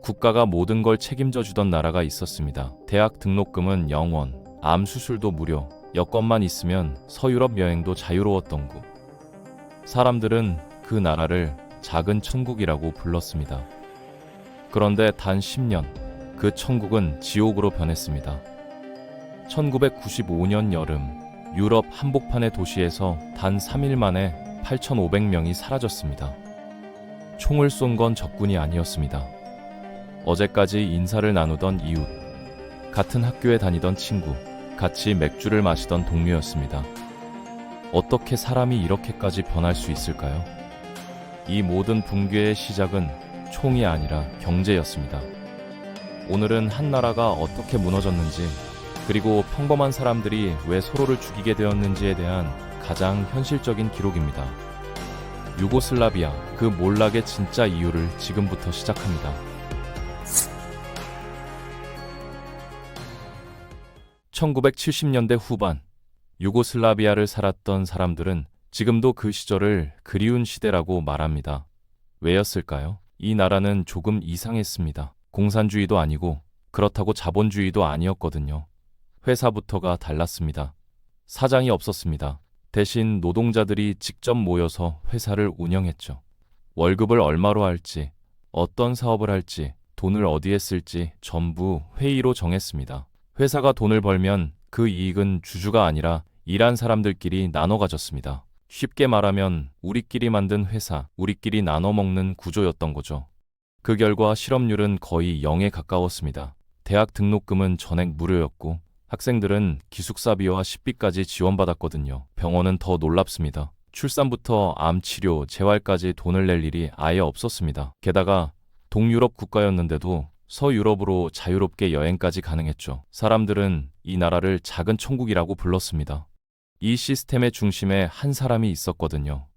국가가 모든 걸 책임져 주던 나라가 있었습니다. 대학 등록금은 0원, 암 수술도 무료, 여권만 있으면 서유럽 여행도 자유로웠던 곳. 사람들은 그 나라를 작은 천국이라고 불렀습니다. 그런데 단 10년, 그 천국은 지옥으로 변했습니다. 1995년 여름, 유럽 한복판의 도시에서 단 3일 만에 8,500명이 사라졌습니다. 총을 쏜 건 적군이 아니었습니다. 어제까지 인사를 나누던 이웃, 같은 학교에 다니던 친구, 같이 맥주를 마시던 동료였습니다. 어떻게 사람이 이렇게까지 변할 수 있을까요? 이 모든 붕괴의 시작은 총이 아니라 경제였습니다. 오늘은 한 나라가 어떻게 무너졌는지, 그리고 평범한 사람들이 왜 서로를 죽이게 되었는지에 대한 가장 현실적인 기록입니다. 유고슬라비아, 그 몰락의 진짜 이유를 지금부터 시작합니다. 1970년대 후반, 유고슬라비아를 살았던 사람들은 지금도 그 시절을 그리운 시대라고 말합니다. 왜였을까요? 이 나라는 조금 이상했습니다. 공산주의도 아니고 그렇다고 자본주의도 아니었거든요. 회사부터가 달랐습니다. 사장이 없었습니다. 대신 노동자들이 직접 모여서 회사를 운영했죠. 월급을 얼마로 할지, 어떤 사업을 할지, 돈을 어디에 쓸지 전부 회의로 정했습니다. 회사가 돈을 벌면 그 이익은 주주가 아니라 일한 사람들끼리 나눠 가졌습니다. 쉽게 말하면 우리끼리 만든 회사, 우리끼리 나눠 먹는 구조였던 거죠. 그 결과 실업률은 거의 0에 가까웠습니다. 대학 등록금은 전액 무료였고 학생들은 기숙사비와 식비까지 지원받았거든요. 병원은 더 놀랍습니다. 출산부터 암 치료, 재활까지 돈을 낼 일이 아예 없었습니다. 게다가 동유럽 국가였는데도 서유럽으로 자유롭게 여행까지 가능했죠. 사람들은 이 나라를 작은 천국이라고 불렀습니다. 이 시스템의 중심에 한 사람이 있었거든요.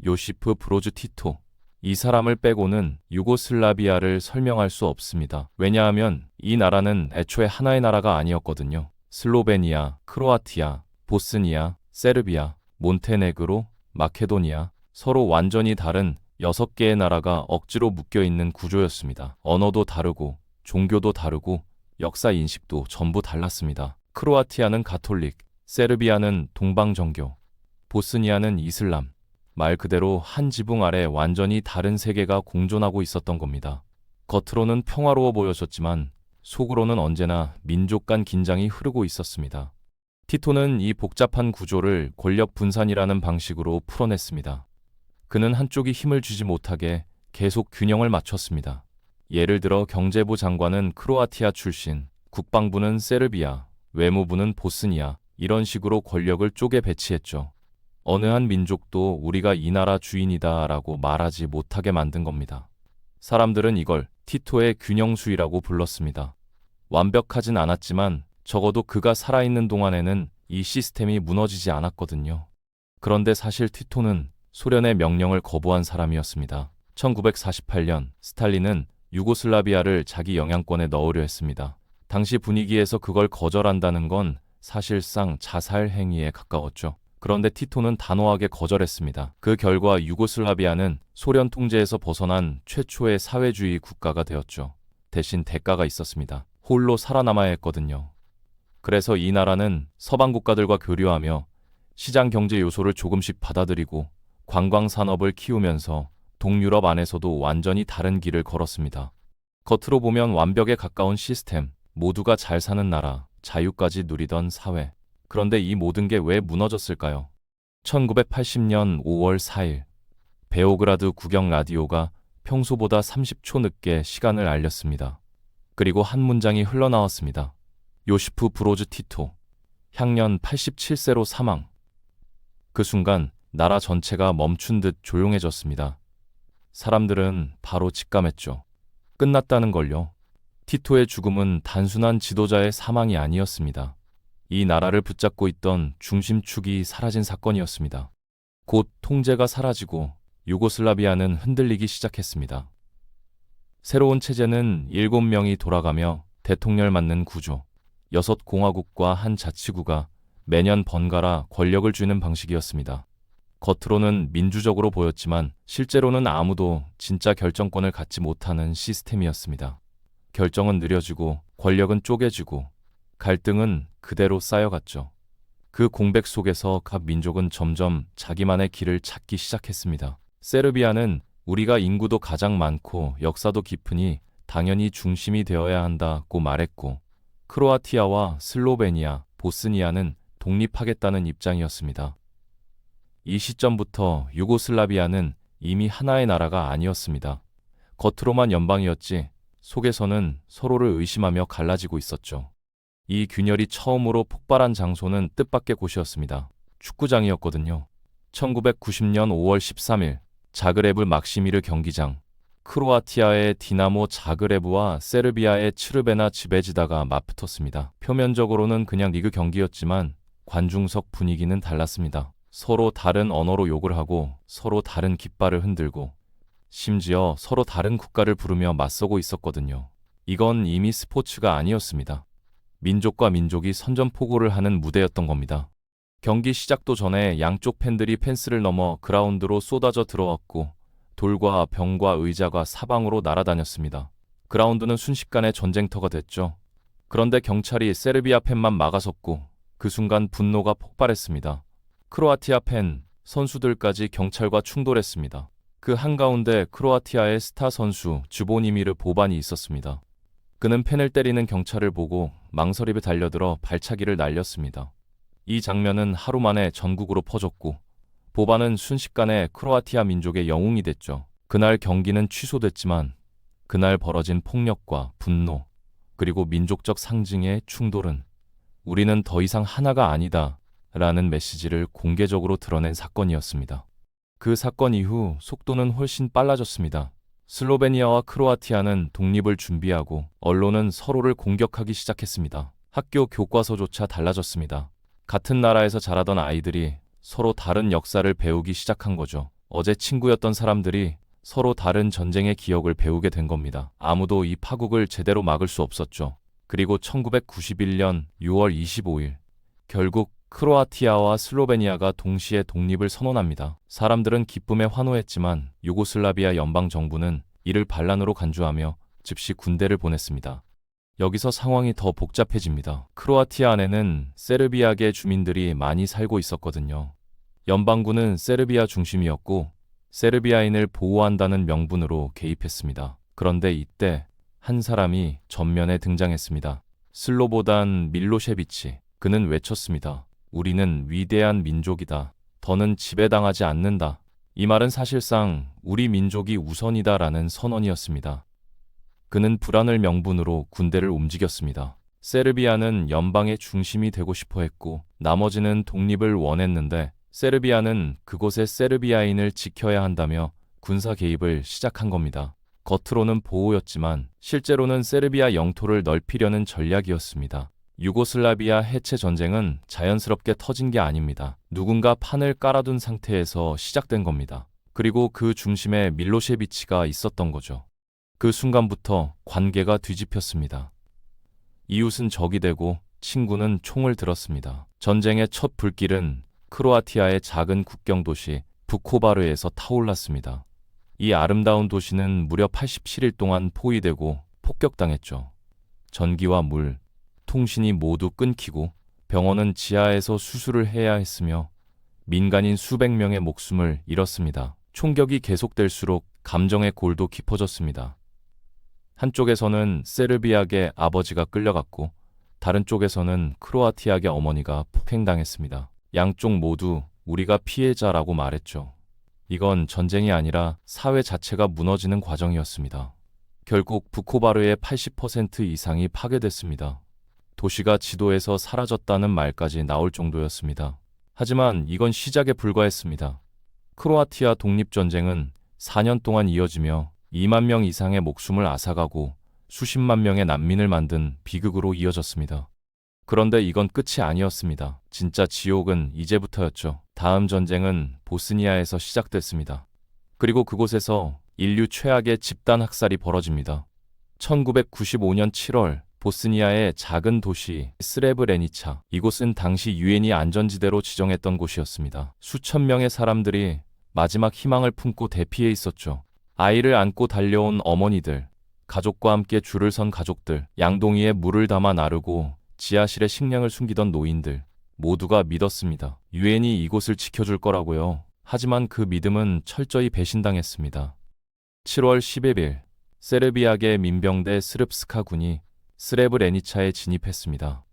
요시프 브로즈 티토. 이 사람을 빼고는 유고슬라비아를 설명할 수 없습니다. 왜냐하면 이 나라는 애초에 하나의 나라가 아니었거든요. 슬로베니아, 크로아티아, 보스니아, 세르비아, 몬테네그로, 마케도니아, 서로 완전히 다른 6개의 나라가 억지로 묶여있는 구조였습니다. 언어도 다르고 종교도 다르고 역사 인식도 전부 달랐습니다. 크로아티아는 가톨릭, 세르비아는 동방정교, 보스니아는 이슬람. 말 그대로 한 지붕 아래 완전히 다른 세계가 공존하고 있었던 겁니다. 겉으로는 평화로워 보여졌지만 속으로는 언제나 민족 간 긴장이 흐르고 있었습니다. 티토는 이 복잡한 구조를 권력 분산이라는 방식으로 풀어냈습니다. 그는 한쪽이 힘을 쥐지 못하게 계속 균형을 맞췄습니다. 예를 들어 경제부 장관은 크로아티아 출신, 국방부는 세르비아, 외무부는 보스니아, 이런 식으로 권력을 쪼개 배치했죠. 어느 한 민족도 우리가 이 나라 주인이다 라고 말하지 못하게 만든 겁니다. 사람들은 이걸 티토의 균형주의라고 불렀습니다. 완벽하진 않았지만 적어도 그가 살아있는 동안에는 이 시스템이 무너지지 않았거든요. 그런데 사실 티토는 소련의 명령을 거부한 사람이었습니다. 1948년 스탈린은 유고슬라비아를 자기 영향권에 넣으려 했습니다. 당시 분위기에서 그걸 거절한다는 건 사실상 자살 행위에 가까웠죠. 그런데 티토는 단호하게 거절했습니다. 그 결과 유고슬라비아는 소련 통제에서 벗어난 최초의 사회주의 국가가 되었죠. 대신 대가가 있었습니다. 홀로 살아남아야 했거든요. 그래서 이 나라는 서방 국가들과 교류하며 시장 경제 요소를 조금씩 받아들이고 관광 산업을 키우면서 동유럽 안에서도 완전히 다른 길을 걸었습니다. 겉으로 보면 완벽에 가까운 시스템, 모두가 잘 사는 나라, 자유까지 누리던 사회. 그런데 이 모든 게 왜 무너졌을까요? 1980년 5월 4일, 베오그라드 국영 라디오가 평소보다 30초 늦게 시간을 알렸습니다. 그리고 한 문장이 흘러나왔습니다. 요시프 브로즈 티토, 향년 87세로 사망. 그 순간 나라 전체가 멈춘 듯 조용해졌습니다. 사람들은 바로 직감했죠. 끝났다는 걸요. 티토의 죽음은 단순한 지도자의 사망이 아니었습니다. 이 나라를 붙잡고 있던 중심축이 사라진 사건이었습니다. 곧 통제가 사라지고 유고슬라비아는 흔들리기 시작했습니다. 새로운 체제는 7명이 돌아가며 대통령을 맡는 구조, 6공화국과 한 자치구가 매년 번갈아 권력을 쥐는 방식이었습니다. 겉으로는 민주적으로 보였지만 실제로는 아무도 진짜 결정권을 갖지 못하는 시스템이었습니다. 결정은 느려지고 권력은 쪼개지고 갈등은 그대로 쌓여갔죠. 그 공백 속에서 각 민족은 점점 자기만의 길을 찾기 시작했습니다. 세르비아는 우리가 인구도 가장 많고 역사도 깊으니 당연히 중심이 되어야 한다고 말했고, 크로아티아와 슬로베니아, 보스니아는 독립하겠다는 입장이었습니다. 이 시점부터 유고슬라비아는 이미 하나의 나라가 아니었습니다. 겉으로만 연방이었지 속에서는 서로를 의심하며 갈라지고 있었죠. 이 균열이 처음으로 폭발한 장소는 뜻밖의 곳이었습니다. 축구장이었거든요. 1990년 5월 13일 자그레브 막시미르 경기장. 크로아티아의 디나모 자그레브와 세르비아의 츠르베나 지베지다가 맞붙었습니다. 표면적으로는 그냥 리그 경기였지만 관중석 분위기는 달랐습니다. 서로 다른 언어로 욕을 하고 서로 다른 깃발을 흔들고 심지어 서로 다른 국가를 부르며 맞서고 있었거든요. 이건 이미 스포츠가 아니었습니다. 민족과 민족이 선전포고를 하는 무대였던 겁니다. 경기 시작도 전에 양쪽 팬들이 펜스를 넘어 그라운드로 쏟아져 들어왔고 돌과 병과 의자가 사방으로 날아다녔습니다. 그라운드는 순식간에 전쟁터가 됐죠. 그런데 경찰이 세르비아 팬만 막아섰고 그 순간 분노가 폭발했습니다. 크로아티아 팬, 선수들까지 경찰과 충돌했습니다. 그 한가운데 크로아티아의 스타 선수 주보니미르 보반이 있었습니다. 그는 팬을 때리는 경찰을 보고 망설임에 달려들어 발차기를 날렸습니다. 이 장면은 하루 만에 전국으로 퍼졌고 보반은 순식간에 크로아티아 민족의 영웅이 됐죠. 그날 경기는 취소됐지만 그날 벌어진 폭력과 분노 그리고 민족적 상징의 충돌은 우리는 더 이상 하나가 아니다 라는 메시지를 공개적으로 드러낸 사건이었습니다. 그 사건 이후 속도는 훨씬 빨라졌습니다. 슬로베니아와 크로아티아는 독립을 준비하고 언론은 서로를 공격하기 시작했습니다. 학교 교과서조차 달라졌습니다. 같은 나라에서 자라던 아이들이 서로 다른 역사를 배우기 시작한 거죠. 어제 친구였던 사람들이 서로 다른 전쟁의 기억을 배우게 된 겁니다. 아무도 이 파국을 제대로 막을 수 없었죠. 그리고 1991년 6월 25일 결국 크로아티아와 슬로베니아가 동시에 독립을 선언합니다. 사람들은 기쁨에 환호했지만 유고슬라비아 연방정부는 이를 반란으로 간주하며 즉시 군대를 보냈습니다. 여기서 상황이 더 복잡해집니다. 크로아티아 안에는 세르비아계 주민들이 많이 살고 있었거든요. 연방군은 세르비아 중심이었고 세르비아인을 보호한다는 명분으로 개입했습니다. 그런데 이때 한 사람이 전면에 등장했습니다. 슬로보단 밀로셰비치. 그는 외쳤습니다. 우리는 위대한 민족이다. 더는 지배당하지 않는다. 이 말은 사실상 우리 민족이 우선이다라는 선언이었습니다. 그는 불안을 명분으로 군대를 움직였습니다. 세르비아는 연방의 중심이 되고 싶어 했고 나머지는 독립을 원했는데 세르비아는 그곳의 세르비아인을 지켜야 한다며 군사 개입을 시작한 겁니다. 겉으로는 보호였지만 실제로는 세르비아 영토를 넓히려는 전략이었습니다. 유고슬라비아 해체 전쟁은 자연스럽게 터진 게 아닙니다. 누군가 판을 깔아둔 상태에서 시작된 겁니다. 그리고 그 중심에 밀로셰비치가 있었던 거죠. 그 순간부터 관계가 뒤집혔습니다. 이웃은 적이 되고 친구는 총을 들었습니다. 전쟁의 첫 불길은 크로아티아의 작은 국경 도시 부코바르에서 타올랐습니다. 이 아름다운 도시는 무려 87일 동안 포위되고 폭격당했죠. 전기와 물, 통신이 모두 끊기고 병원은 지하에서 수술을 해야 했으며 민간인 수백 명의 목숨을 잃었습니다. 총격이 계속될수록 감정의 골도 깊어졌습니다. 한쪽에서는 세르비아계 아버지가 끌려갔고 다른 쪽에서는 크로아티아계 어머니가 폭행당했습니다. 양쪽 모두 우리가 피해자라고 말했죠. 이건 전쟁이 아니라 사회 자체가 무너지는 과정이었습니다. 결국 부코바르의 80% 이상이 파괴됐습니다. 도시가 지도에서 사라졌다는 말까지 나올 정도였습니다. 하지만 이건 시작에 불과했습니다. 크로아티아 독립전쟁은 4년 동안 이어지며 2만 명 이상의 목숨을 앗아가고 수십만 명의 난민을 만든 비극으로 이어졌습니다. 그런데 이건 끝이 아니었습니다. 진짜 지옥은 이제부터였죠. 다음 전쟁은 보스니아에서 시작됐습니다. 그리고 그곳에서 인류 최악의 집단 학살이 벌어집니다. 1995년 7월 보스니아의 작은 도시 스레브레니차. 이곳은 당시 유엔이 안전지대로 지정했던 곳이었습니다. 수천 명의 사람들이 마지막 희망을 품고 대피해 있었죠. 아이를 안고 달려온 어머니들, 가족과 함께 줄을 선 가족들, 양동이에 물을 담아 나르고 지하실에 식량을 숨기던 노인들, 모두가 믿었습니다. 유엔이 이곳을 지켜줄 거라고요. 하지만 그 믿음은 철저히 배신당했습니다. 7월 11일, 세르비아계 민병대 스릅스카 군이 스레브레니차에 진입했습니다.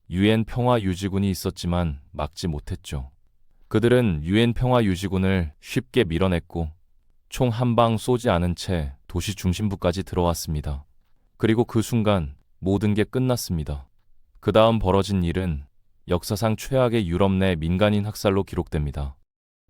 유엔 평화유지군이 있었지만 막지 못했죠. 그들은 유엔 평화유지군을 쉽게 밀어냈고 총 한 방 쏘지 않은 채 도시 중심부까지 들어왔습니다. 그리고 그 순간 모든 게 끝났습니다. 그 다음 벌어진 일은 역사상 최악의 유럽 내 민간인 학살로 기록됩니다.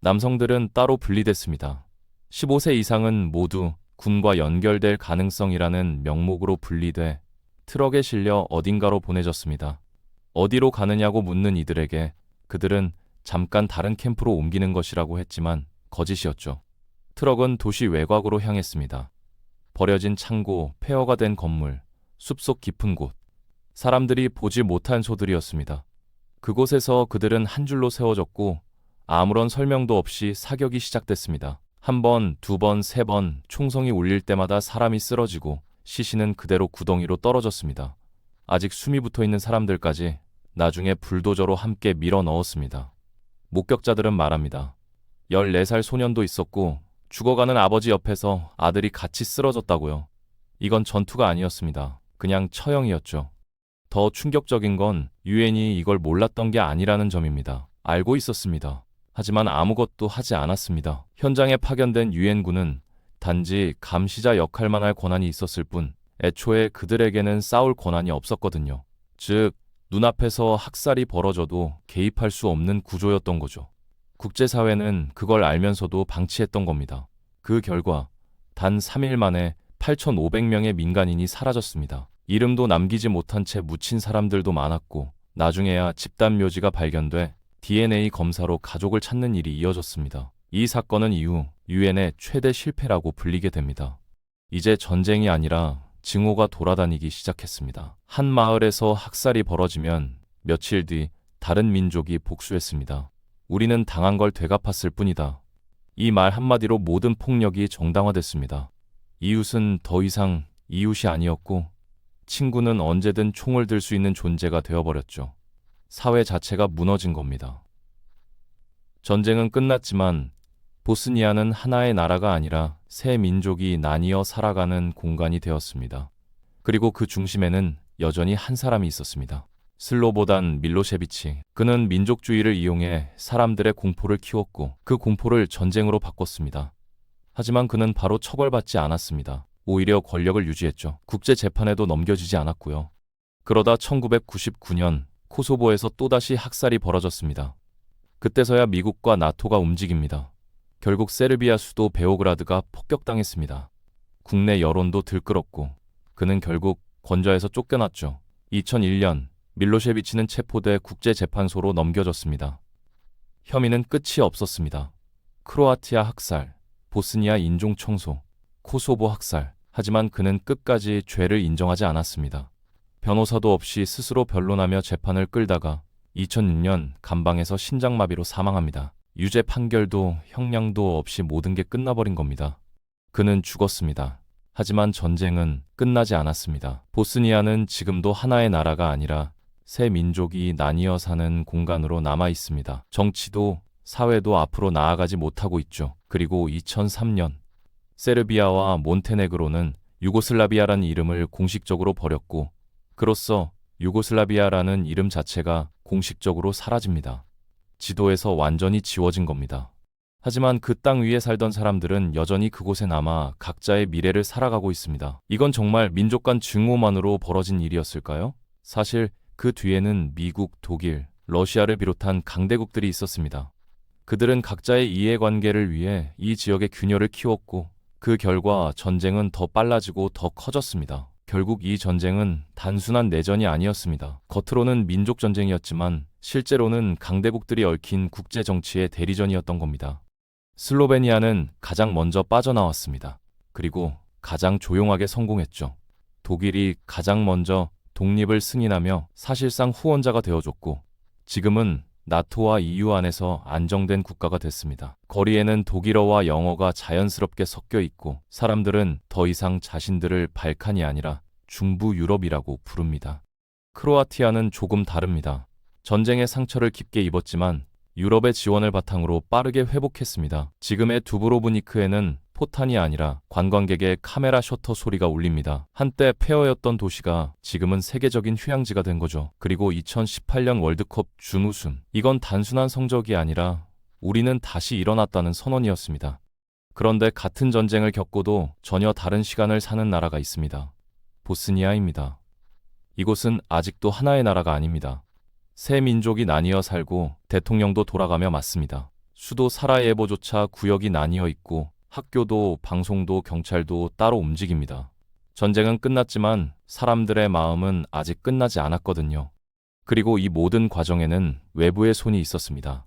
남성들은 따로 분리됐습니다. 15세 이상은 모두 군과 연결될 가능성이라는 명목으로 분리돼 트럭에 실려 어딘가로 보내졌습니다. 어디로 가느냐고 묻는 이들에게 그들은 잠깐 다른 캠프로 옮기는 것이라고 했지만 거짓이었죠. 트럭은 도시 외곽으로 향했습니다. 버려진 창고, 폐허가 된 건물, 숲속 깊은 곳, 사람들이 보지 못한 소들이었습니다. 그곳에서 그들은 한 줄로 세워졌고 아무런 설명도 없이 사격이 시작됐습니다. 한 번, 두 번, 세 번 총성이 울릴 때마다 사람이 쓰러지고 시신은 그대로 구덩이로 떨어졌습니다. 아직 숨이 붙어있는 사람들까지 나중에 불도저로 함께 밀어 넣었습니다. 목격자들은 말합니다. 14살 소년도 있었고 죽어가는 아버지 옆에서 아들이 같이 쓰러졌다고요. 이건 전투가 아니었습니다. 그냥 처형이었죠. 더 충격적인 건 유엔이 이걸 몰랐던 게 아니라는 점입니다. 알고 있었습니다. 하지만 아무것도 하지 않았습니다. 현장에 파견된 유엔군은 단지 감시자 역할만 할 권한이 있었을 뿐 애초에 그들에게는 싸울 권한이 없었거든요. 즉, 눈앞에서 학살이 벌어져도 개입할 수 없는 구조였던 거죠. 국제사회는 그걸 알면서도 방치했던 겁니다. 그 결과 단 3일 만에 8,500명의 민간인이 사라졌습니다. 이름도 남기지 못한 채 묻힌 사람들도 많았고 나중에야 집단 묘지가 발견돼 DNA 검사로 가족을 찾는 일이 이어졌습니다. 이 사건은 이후 유엔의 최대 실패라고 불리게 됩니다. 이제 전쟁이 아니라 증오가 돌아다니기 시작했습니다. 한 마을에서 학살이 벌어지면 며칠 뒤 다른 민족이 복수했습니다. 우리는 당한 걸 되갚았을 뿐이다. 이 말 한마디로 모든 폭력이 정당화됐습니다. 이웃은 더 이상 이웃이 아니었고 친구는 언제든 총을 들 수 있는 존재가 되어버렸죠. 사회 자체가 무너진 겁니다. 전쟁은 끝났지만 보스니아는 하나의 나라가 아니라 새 민족이 나뉘어 살아가는 공간이 되었습니다. 그리고 그 중심에는 여전히 한 사람이 있었습니다. 슬로보단 밀로셰비치. 그는 민족주의를 이용해 사람들의 공포를 키웠고 그 공포를 전쟁으로 바꿨습니다. 하지만 그는 바로 처벌받지 않았습니다. 오히려 권력을 유지했죠. 국제재판에도 넘겨지지 않았고요. 그러다 1999년 코소보에서 또다시 학살이 벌어졌습니다. 그때서야 미국과 나토가 움직입니다. 결국 세르비아 수도 베오그라드가 폭격당했습니다. 국내 여론도 들끓었고 그는 결국 권좌에서 쫓겨났죠. 2001년 밀로셰비치는 체포돼 국제재판소로 넘겨졌습니다. 혐의는 끝이 없었습니다. 크로아티아 학살, 보스니아 인종청소, 코소보 학살. 하지만 그는 끝까지 죄를 인정하지 않았습니다. 변호사도 없이 스스로 변론하며 재판을 끌다가 2006년 감방에서 신장마비로 사망합니다. 유죄 판결도 형량도 없이 모든 게 끝나버린 겁니다. 그는 죽었습니다. 하지만 전쟁은 끝나지 않았습니다. 보스니아는 지금도 하나의 나라가 아니라 새 민족이 나뉘어 사는 공간으로 남아 있습니다. 정치도 사회도 앞으로 나아가지 못하고 있죠. 그리고 2003년 세르비아와 몬테네그로는 유고슬라비아라는 이름을 공식적으로 버렸고 그로써 유고슬라비아라는 이름 자체가 공식적으로 사라집니다. 지도에서 완전히 지워진 겁니다. 하지만 그 땅 위에 살던 사람들은 여전히 그곳에 남아 각자의 미래를 살아가고 있습니다. 이건 정말 민족 간 증오만으로 벌어진 일이었을까요? 사실 그 뒤에는 미국, 독일, 러시아를 비롯한 강대국들이 있었습니다. 그들은 각자의 이해관계를 위해 이 지역의 균열을 키웠고 그 결과 전쟁은 더 빨라지고 더 커졌습니다. 결국 이 전쟁은 단순한 내전이 아니었습니다. 겉으로는 민족 전쟁이었지만 실제로는 강대국들이 얽힌 국제 정치의 대리전이었던 겁니다. 슬로베니아는 가장 먼저 빠져나왔습니다. 그리고 가장 조용하게 성공했죠. 독일이 가장 먼저 독립을 승인하며 사실상 후원자가 되어줬고 지금은 나토와 EU 안에서 안정된 국가가 됐습니다. 거리에는 독일어와 영어가 자연스럽게 섞여 있고 사람들은 더 이상 자신들을 발칸이 아니라 중부 유럽이라고 부릅니다. 크로아티아는 조금 다릅니다. 전쟁의 상처를 깊게 입었지만 유럽의 지원을 바탕으로 빠르게 회복했습니다. 지금의 두브로브니크에는 포탄이 아니라 관광객의 카메라 셔터 소리가 울립니다. 한때 폐허였던 도시가 지금은 세계적인 휴양지가 된 거죠. 그리고 2018년 월드컵 준우승. 이건 단순한 성적이 아니라 우리는 다시 일어났다는 선언이었습니다. 그런데 같은 전쟁을 겪고도 전혀 다른 시간을 사는 나라가 있습니다. 보스니아입니다. 이곳은 아직도 하나의 나라가 아닙니다. 세 민족이 나뉘어 살고 대통령도 돌아가며 맞습니다. 수도 사라예보조차 구역이 나뉘어 있고 학교도 방송도 경찰도 따로 움직입니다. 전쟁은 끝났지만 사람들의 마음은 아직 끝나지 않았거든요. 그리고 이 모든 과정에는 외부의 손이 있었습니다.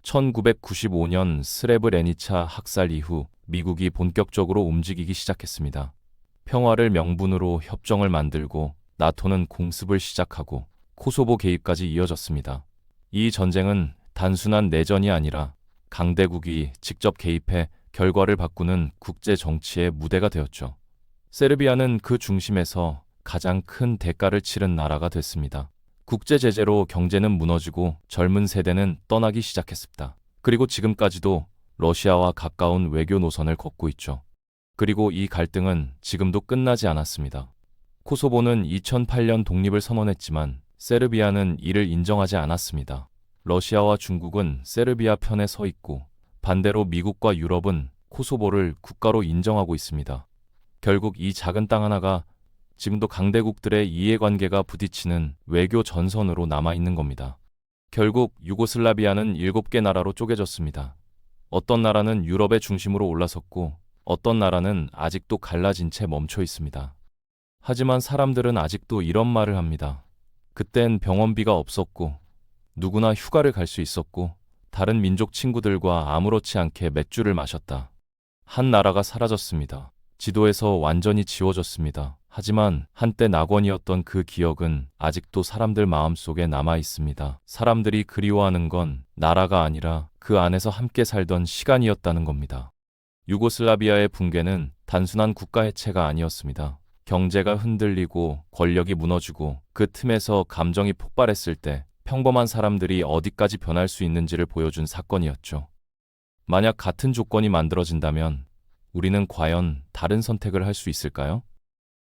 1995년 스레브레니차 학살 이후 미국이 본격적으로 움직이기 시작했습니다. 평화를 명분으로 협정을 만들고 나토는 공습을 시작하고 코소보 개입까지 이어졌습니다. 이 전쟁은 단순한 내전이 아니라 강대국이 직접 개입해 결과를 바꾸는 국제 정치의 무대가 되었죠. 세르비아는 그 중심에서 가장 큰 대가를 치른 나라가 됐습니다. 국제 제재로 경제는 무너지고 젊은 세대는 떠나기 시작했습니다. 그리고 지금까지도 러시아와 가까운 외교 노선을 걷고 있죠. 그리고 이 갈등은 지금도 끝나지 않았습니다. 코소보는 2008년 독립을 선언했지만 세르비아는 이를 인정하지 않았습니다. 러시아와 중국은 세르비아 편에 서 있고 반대로 미국과 유럽은 코소보를 국가로 인정하고 있습니다. 결국 이 작은 땅 하나가 지금도 강대국들의 이해관계가 부딪히는 외교 전선으로 남아있는 겁니다. 결국 유고슬라비아는 7개 나라로 쪼개졌습니다. 어떤 나라는 유럽의 중심으로 올라섰고 어떤 나라는 아직도 갈라진 채 멈춰 있습니다. 하지만 사람들은 아직도 이런 말을 합니다. 그땐 병원비가 없었고 누구나 휴가를 갈 수 있었고 다른 민족 친구들과 아무렇지 않게 맥주를 마셨다. 한 나라가 사라졌습니다. 지도에서 완전히 지워졌습니다. 하지만 한때 낙원이었던 그 기억은 아직도 사람들 마음속에 남아 있습니다. 사람들이 그리워하는 건 나라가 아니라 그 안에서 함께 살던 시간이었다는 겁니다. 유고슬라비아의 붕괴는 단순한 국가 해체가 아니었습니다. 경제가 흔들리고 권력이 무너지고 그 틈에서 감정이 폭발했을 때 평범한 사람들이 어디까지 변할 수 있는지를 보여준 사건이었죠. 만약 같은 조건이 만들어진다면 우리는 과연 다른 선택을 할 수 있을까요?